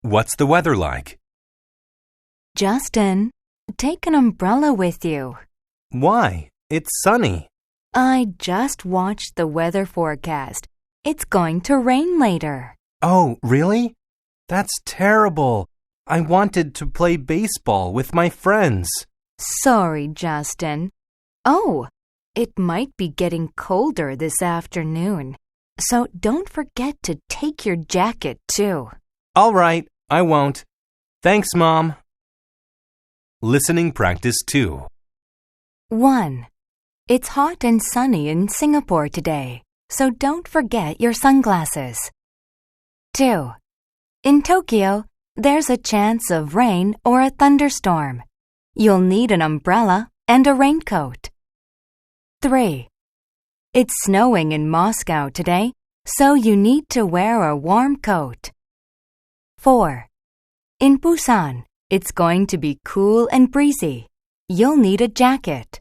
What's the weather like? Justin, take an umbrella with you. Why? It's sunny. I just watched the weather forecast. It's going to rain later. Oh, really? That's terrible. I wanted to play baseball with my friends. Sorry, Justin. Oh, it might be getting colder this afternoon. So don't forget to take your jacket too. All right, I won't. Thanks, Mom. Listening practice 2. 1. It's hot and sunny in Singapore today, so don't forget your sunglasses. 2. In Tokyo, there's a chance of rain or a thunderstorm. You'll need an umbrella and a raincoat. 3. It's snowing in Moscow today, so you need to wear a warm coat. 4. In Busan, it's going to be cool and breezy. You'll need a jacket.